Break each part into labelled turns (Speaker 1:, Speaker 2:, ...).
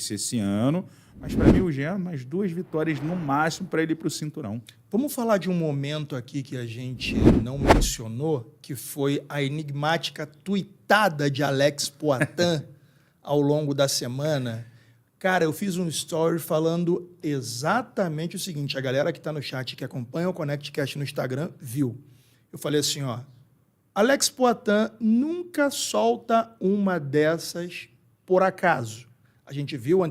Speaker 1: UFC esse ano. Mas para mim o Jean, mais 2 vitórias no máximo para ele ir para o cinturão.
Speaker 2: Vamos falar de um momento aqui que a gente não mencionou, que foi a enigmática tuitada de Alex Poatan ao longo da semana. Cara, eu fiz um story falando exatamente o seguinte. A galera que está no chat, que acompanha o ConnectCast no Instagram, viu. Eu falei assim, ó. Alex Poatan nunca solta uma dessas por acaso. A gente viu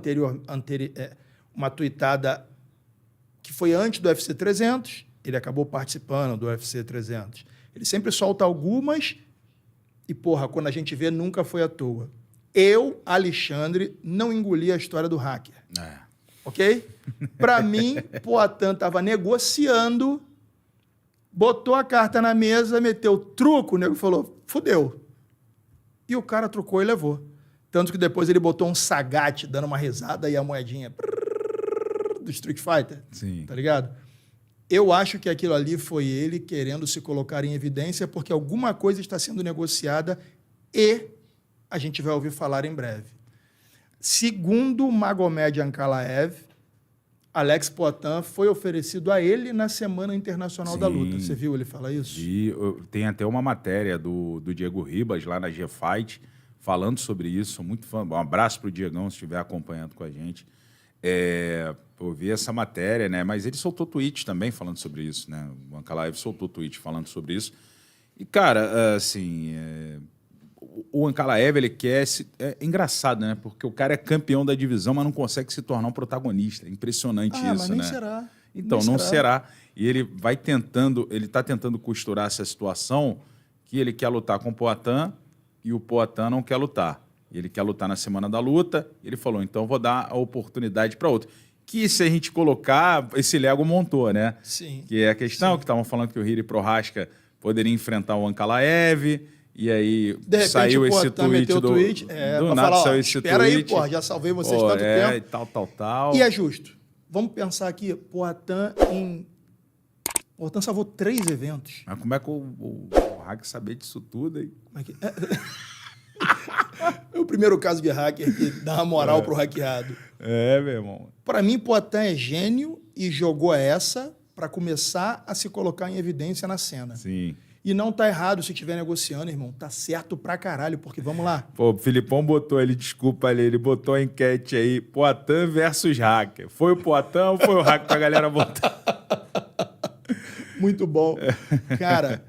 Speaker 2: uma tuitada que foi antes do UFC 300, ele acabou participando do UFC 300. Ele sempre solta algumas e, porra, quando a gente vê, nunca foi à toa. Eu, Alexandre, não engoli a história do hacker. Ok? Para mim, Poatan estava negociando, botou a carta na mesa, meteu truco, o nego falou, fudeu. E o cara trucou e levou. Tanto que depois ele botou um Sagat dando uma risada e a moedinha do Street Fighter.
Speaker 1: Sim.
Speaker 2: Tá ligado? Eu acho que aquilo ali foi ele querendo se colocar em evidência porque alguma coisa está sendo negociada e a gente vai ouvir falar em breve. Segundo Magomed Ankalaev, Alex Poatan foi oferecido a ele na Semana Internacional da Luta. Você viu ele falar isso?
Speaker 1: E tem até uma matéria do Diego Ribas lá na G-Fight falando sobre isso. Sou muito fã. Um abraço para o Diegão, se estiver acompanhando com a gente. Eu vi essa matéria, né? Mas ele soltou tweet também falando sobre isso, né? O Ankalaev soltou tweet falando sobre isso. E, cara, assim, o Ankalaev, ele quer... É engraçado, né? Porque o cara é campeão da divisão, mas não consegue se tornar um protagonista. É impressionante isso,
Speaker 2: mas nem
Speaker 1: né?
Speaker 2: será.
Speaker 1: Então, não será. E ele vai tentando... Ele está tentando costurar essa situação que ele quer lutar com o Poatan e o Poatan não quer lutar. Ele quer lutar na Semana da Luta. Ele falou, então vou dar a oportunidade para outro. Que se a gente colocar, esse Lego montou, né?
Speaker 2: Sim.
Speaker 1: Que é a questão que estavam falando que o Hiri Prohaska poderia enfrentar o Ankalaev, e aí saiu esse tweet do nada, saiu esse tweet.
Speaker 2: Espera aí, porra, já salvei vocês tanto tempo.
Speaker 1: Tal.
Speaker 2: E é justo. Vamos pensar aqui, Poatan salvou 3 eventos.
Speaker 1: Mas como é que o hack saber disso tudo aí?
Speaker 2: Como é que... É o primeiro caso de hacker que dá uma moral pro hackeado.
Speaker 1: Meu irmão.
Speaker 2: Para mim, Poatan é gênio e jogou essa para começar a se colocar em evidência na cena.
Speaker 1: Sim.
Speaker 2: E não tá errado se estiver negociando, irmão. Tá certo pra caralho, porque vamos lá.
Speaker 1: Pô, o Filipão botou ali, desculpa ali, ele botou a enquete aí, Poatan versus hacker. Foi o Poatan ou foi o hacker pra galera botar?
Speaker 2: Muito bom. Cara,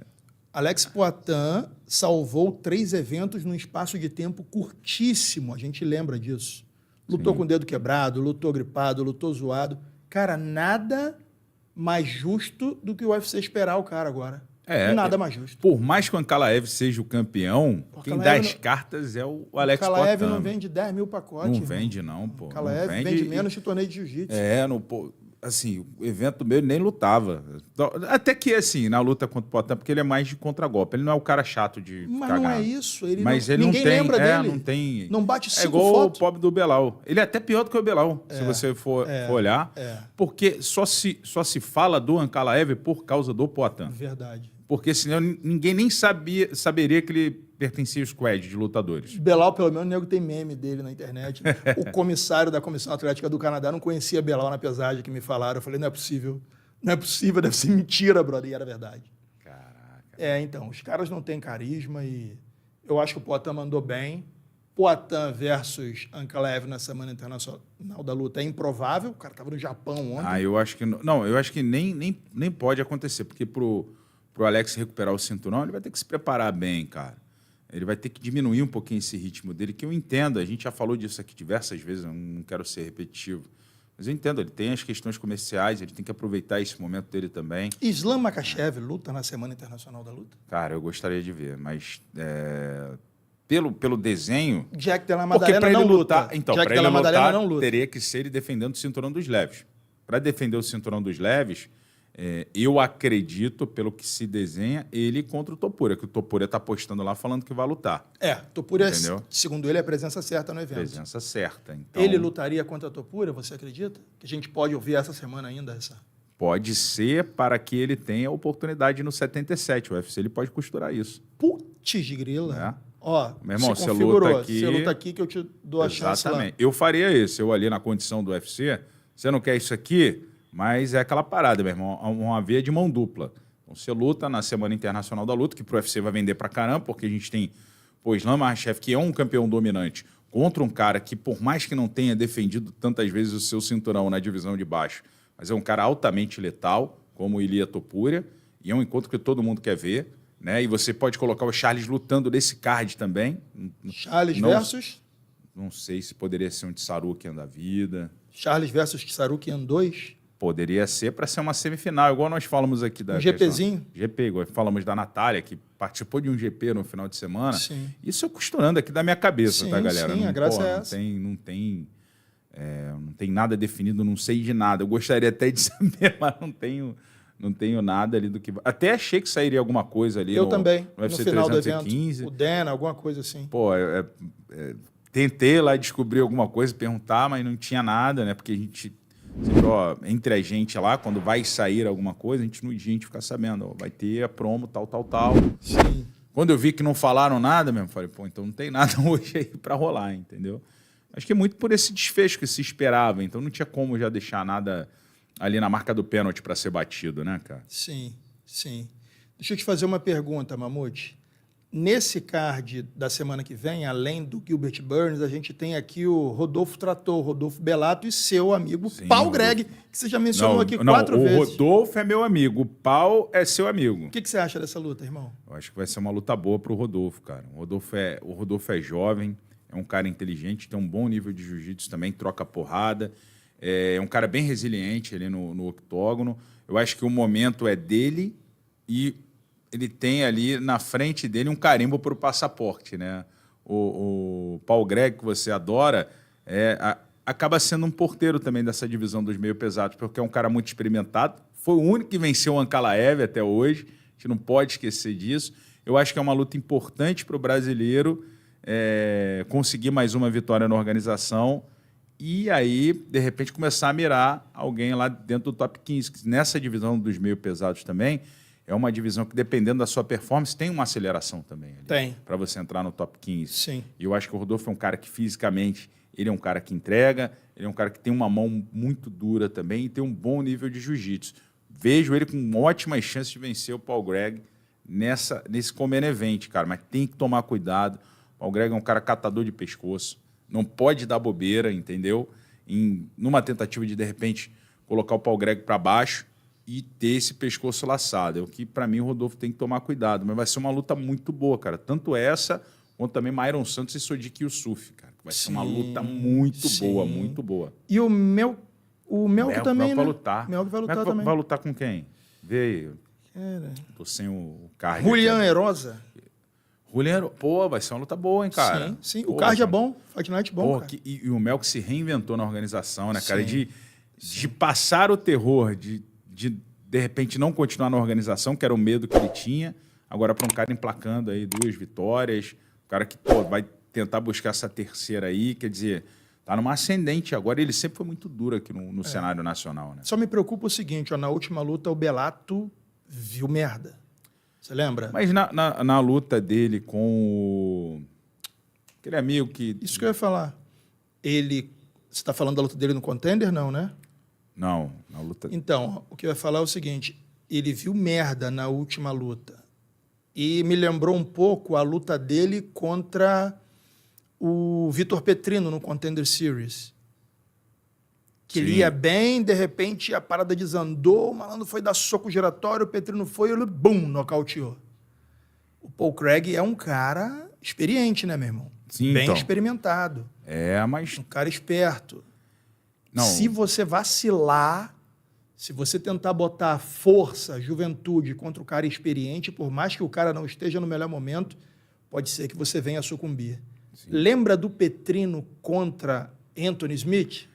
Speaker 2: Alex Poatan salvou 3 eventos num espaço de tempo curtíssimo. A gente lembra disso. Lutou com o dedo quebrado, lutou gripado, lutou zoado. Cara, nada mais justo do que o UFC esperar o cara agora. Nada mais justo.
Speaker 1: Por mais que o Ankalaev seja o campeão, quem dá as cartas é o Alex Poatan.
Speaker 2: O Ankalaev não vende 10 mil pacotes.
Speaker 1: Não vende não, pô.
Speaker 2: O Ankalaev vende menos que torneio de jiu-jitsu.
Speaker 1: Assim, o evento meu ele nem lutava. Até que, assim, na luta contra o Poatan, porque ele é mais de contragolpe. Ele não é o cara chato de
Speaker 2: Mas
Speaker 1: ficar
Speaker 2: não
Speaker 1: ganhando.
Speaker 2: é isso.
Speaker 1: Ninguém
Speaker 2: lembra dele.
Speaker 1: Não tem...
Speaker 2: Não bate 5
Speaker 1: igual
Speaker 2: fotos.
Speaker 1: o pobre do Belal. Ele é até pior do que o Belal, se você for olhar. Porque só se fala do Ankalaev por causa do Poatan.
Speaker 2: Verdade.
Speaker 1: Porque senão ninguém nem saberia que ele pertencia ao squad de lutadores.
Speaker 2: Belal, pelo menos, o nego tem meme dele na internet. O comissário da Comissão Atlética do Canadá não conhecia Belal na pesagem, que me falaram. Eu falei, não é possível. Não é possível, deve ser mentira, brother. E era verdade.
Speaker 1: Caraca.
Speaker 2: Então, os caras não têm carisma e eu acho que o Poatan mandou bem. Poatan versus Ankalaev na Semana Internacional da Luta é improvável. O cara estava no Japão ontem.
Speaker 1: Eu acho que... Não, eu acho que nem pode acontecer, porque pro Alex recuperar o cinturão, ele vai ter que se preparar bem, cara. Ele vai ter que diminuir um pouquinho esse ritmo dele, que eu entendo, a gente já falou disso aqui diversas vezes, eu não quero ser repetitivo, mas eu entendo, ele tem as questões comerciais, ele tem que aproveitar esse momento dele também.
Speaker 2: Islam Makhachev luta na Semana Internacional da Luta?
Speaker 1: Cara, eu gostaria de ver, mas pelo desenho...
Speaker 2: Jack Della Maddalena
Speaker 1: não
Speaker 2: luta.
Speaker 1: Lutar, então, para ele lutar, teria que ser ele defendendo o cinturão dos leves. Para defender o cinturão dos leves... eu acredito, pelo que se desenha, ele contra o Topuria, que o Topuria está apostando lá falando que vai lutar.
Speaker 2: Topuria, segundo ele, é a presença certa no evento.
Speaker 1: Presença certa. Então,
Speaker 2: ele lutaria contra a Topuria, você acredita? Que a gente pode ouvir essa semana ainda?
Speaker 1: Pode ser para que ele tenha oportunidade no 77. O UFC ele pode costurar isso.
Speaker 2: Putz de grila. Ó,
Speaker 1: meu irmão,
Speaker 2: se
Speaker 1: você
Speaker 2: configurou.
Speaker 1: luta aqui...
Speaker 2: Você luta aqui que eu te dou a chance lá.
Speaker 1: Exatamente. Eu faria isso. Eu ali na condição do UFC, você não quer isso aqui, mas é aquela parada, meu irmão, uma via de mão dupla. Então, você luta na Semana Internacional da Luta, que pro UFC vai vender pra caramba, porque a gente tem o Islam Makhachev, que é um campeão dominante, contra um cara que, por mais que não tenha defendido tantas vezes o seu cinturão na divisão de baixo, mas é um cara altamente letal, como o Ilia Topuria, e é um encontro que todo mundo quer ver, né? E você pode colocar o Charles lutando nesse card também.
Speaker 2: Charles versus?
Speaker 1: Não sei se poderia ser um Tsarukian da vida.
Speaker 2: Charles versus Tsarukian 2?
Speaker 1: Poderia ser para ser uma semifinal, igual nós falamos aqui da...
Speaker 2: Um GPzinho?
Speaker 1: GP, igual falamos da Natália, que participou de um GP no final de semana.
Speaker 2: Sim.
Speaker 1: Isso eu costurando aqui da minha cabeça,
Speaker 2: Sim,
Speaker 1: tá, galera?
Speaker 2: sim,
Speaker 1: não,
Speaker 2: a graça é
Speaker 1: não
Speaker 2: essa.
Speaker 1: Não tem nada definido, não sei de nada. Eu gostaria até de saber, mas não tenho nada ali do que... Até achei que sairia alguma coisa ali
Speaker 2: também,
Speaker 1: no UFC
Speaker 2: no final
Speaker 1: 315.
Speaker 2: do evento. O Dana, alguma coisa assim.
Speaker 1: Pô, tentei lá descobrir alguma coisa, perguntar, mas não tinha nada, né? Porque a gente... Sempre, ó, entre a gente lá, quando vai sair alguma coisa, a gente fica sabendo, ó, vai ter a promo, tal.
Speaker 2: Sim.
Speaker 1: Quando eu vi que não falaram nada mesmo, falei, pô, então não tem nada hoje aí para rolar, entendeu? Acho que é muito por esse desfecho que se esperava, então não tinha como já deixar nada ali na marca do pênalti para ser batido, né, cara?
Speaker 2: Sim, sim. Deixa eu te fazer uma pergunta, Mamute. Nesse card da semana que vem, além do Gilbert Burns, a gente tem aqui o Rodolfo Trator, Rodolfo Bellato e seu amigo Paul Greg, que você já mencionou aqui 4 vezes.
Speaker 1: O Rodolfo é meu amigo, o Paul é seu amigo.
Speaker 2: O que você acha dessa luta, irmão?
Speaker 1: Eu acho que vai ser uma luta boa pro Rodolfo, cara. O Rodolfo é jovem, é um cara inteligente, tem um bom nível de jiu-jitsu também, troca porrada, é um cara bem resiliente ali no octógono. Eu acho que o momento é dele e ele tem ali na frente dele um carimbo para o passaporte, né? O Paul Greg, que você adora, acaba sendo um porteiro também dessa divisão dos meio pesados, porque é um cara muito experimentado. Foi o único que venceu o Ankalaev até hoje. A gente não pode esquecer disso. Eu acho que é uma luta importante para o brasileiro conseguir mais uma vitória na organização e aí, de repente, começar a mirar alguém lá dentro do top 15. Que nessa divisão dos meio pesados também, é uma divisão que, dependendo da sua performance, tem uma aceleração também.
Speaker 2: Tem.
Speaker 1: Para você entrar no top 15.
Speaker 2: Sim.
Speaker 1: E eu acho que o Rodolfo é um cara que, fisicamente, ele é um cara que entrega, ele é um cara que tem uma mão muito dura também e tem um bom nível de jiu-jitsu. Vejo ele com ótimas chances de vencer o Paul Greg nesse Common Event, cara. Mas tem que tomar cuidado. O Paul Greg é um cara catador de pescoço. Não pode dar bobeira, entendeu? Numa tentativa de repente, colocar o Paul Greg para baixo e ter esse pescoço laçado. É o que, para mim, o Rodolfo tem que tomar cuidado. Mas vai ser uma luta muito boa, cara. Tanto essa, quanto também Myron Santos e Sodiq Yusuff, cara. Vai ser uma luta muito boa, muito boa.
Speaker 2: E o Melk também,
Speaker 1: vai
Speaker 2: né?
Speaker 1: lutar.
Speaker 2: Melk vai lutar também.
Speaker 1: Vai lutar com quem? Vê aí.
Speaker 2: Cara.
Speaker 1: Tô sem o card.
Speaker 2: Julian Erosa.
Speaker 1: Julian, pô, vai ser uma luta boa, hein, cara?
Speaker 2: Sim, sim. O card é bom. Fight Night é bom, cara.
Speaker 1: E o Melk se reinventou na organização, né, cara? De passar o terror, de repente, não continuar na organização, que era o medo que ele tinha. Agora, para um cara emplacando aí 2 vitórias, um cara que vai tentar buscar essa terceira aí, quer dizer, tá numa ascendente agora. Ele sempre foi muito duro aqui no cenário nacional, né?
Speaker 2: Só me preocupa o seguinte, ó, na última luta, o Bellato viu merda. Você lembra?
Speaker 1: Mas na luta dele com aquele amigo que...
Speaker 2: Isso que eu ia falar. Você está falando da luta dele no Contender, não, né?
Speaker 1: Não, na luta...
Speaker 2: Então, o que eu ia falar é o seguinte, ele viu merda na última luta e me lembrou um pouco a luta dele contra o Vitor Petrino no Contender Series. Que ele ia bem, de repente a parada desandou, o malandro foi dar soco giratório, o Petrino foi e ele, bum, nocauteou. O Paul Craig é um cara experiente, né, meu irmão?
Speaker 1: Sim,
Speaker 2: bem
Speaker 1: então.
Speaker 2: experimentado.
Speaker 1: Mas...
Speaker 2: Um cara esperto.
Speaker 1: Não.
Speaker 2: Se você vacilar, se você tentar botar força, juventude contra o cara experiente, por mais que o cara não esteja no melhor momento, pode ser que você venha a sucumbir. Sim. Lembra do Petrino contra Anthony Smith?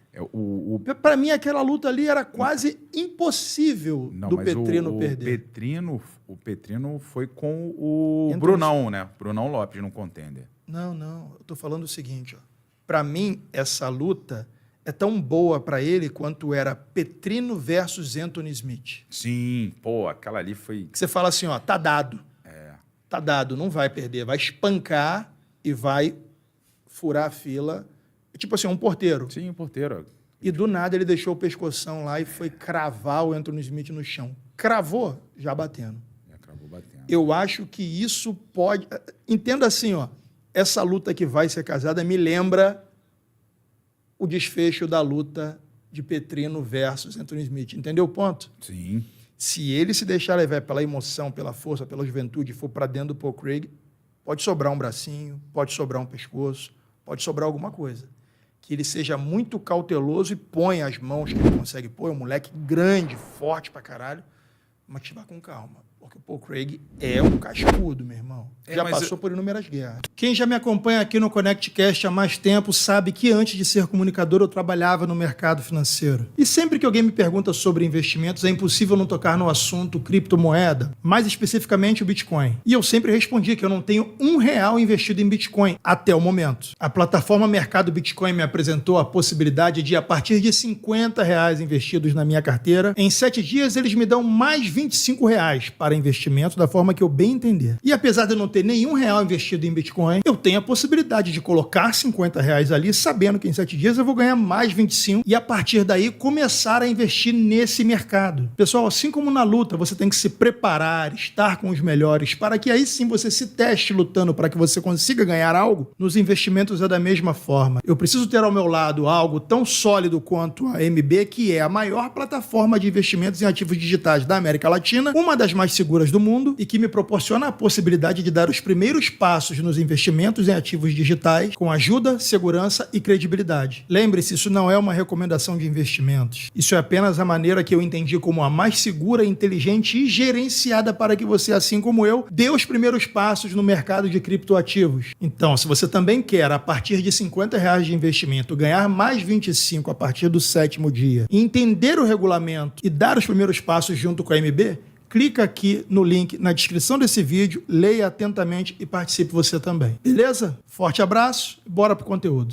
Speaker 2: Para mim, aquela luta ali era quase impossível do Petrino perder.
Speaker 1: O Petrino foi com o Brunão, né? Brunão Lopes no Contender.
Speaker 2: Não. Eu estou falando o seguinte. Para mim, essa luta é tão boa para ele quanto era Petrino versus Anthony Smith.
Speaker 1: Sim, pô, aquela ali foi...
Speaker 2: Que você fala assim, ó, tá dado. Tá dado, não vai perder. Vai espancar e vai furar a fila. Tipo assim, um porteiro.
Speaker 1: Sim, o porteiro.
Speaker 2: E do nada ele deixou o pescoção lá e foi cravar o Anthony Smith no chão. Cravou, já batendo.
Speaker 1: Já cravou batendo.
Speaker 2: Eu acho que isso pode... Entenda assim, ó. Essa luta que vai ser casada me lembra o desfecho da luta de Petrino versus Anthony Smith. Entendeu o ponto?
Speaker 1: Sim.
Speaker 2: Se ele se deixar levar pela emoção, pela força, pela juventude e for para dentro do Paul Craig, pode sobrar um bracinho, pode sobrar um pescoço, pode sobrar alguma coisa. Que ele seja muito cauteloso e ponha as mãos que ele consegue pôr. É um moleque grande, forte pra caralho, mas que vá com calma. Porque o Paul Craig é um cascudo, meu irmão. Já passou por inúmeras guerras. Quem já me acompanha aqui no ConnectCast há mais tempo sabe que antes de ser comunicador eu trabalhava no mercado financeiro. E sempre que alguém me pergunta sobre investimentos, é impossível não tocar no assunto criptomoeda, mais especificamente o Bitcoin. E eu sempre respondi que eu não tenho R$1 investido em Bitcoin até o momento. A plataforma Mercado Bitcoin me apresentou a possibilidade de, a partir de R$50 investidos na minha carteira, em 7 dias eles me dão mais R$25 para investimento da forma que eu bem entender. E apesar de eu não ter nenhum real investido em Bitcoin, eu tenho a possibilidade de colocar R$50 ali, sabendo que em 7 dias eu vou ganhar mais 25 e a partir daí começar a investir nesse mercado. Pessoal, assim como na luta, você tem que se preparar, estar com os melhores, para que aí sim você se teste lutando para que você consiga ganhar algo. Nos investimentos é da mesma forma. Eu preciso ter ao meu lado algo tão sólido quanto a MB, que é a maior plataforma de investimentos em ativos digitais da América Latina, uma das mais seguras do mundo e que me proporciona a possibilidade de dar os primeiros passos nos investimentos em ativos digitais com ajuda, segurança e credibilidade. Lembre-se, isso não é uma recomendação de investimentos. Isso é apenas a maneira que eu entendi como a mais segura, inteligente e gerenciada para que você, assim como eu, dê os primeiros passos no mercado de criptoativos. Então, se você também quer, a partir de R$50 de investimento, ganhar mais 25 a partir do 7º dia, entender o regulamento e dar os primeiros passos junto com a MB, clica aqui no link na descrição desse vídeo, leia atentamente e participe você também. Beleza? Forte abraço e bora pro conteúdo.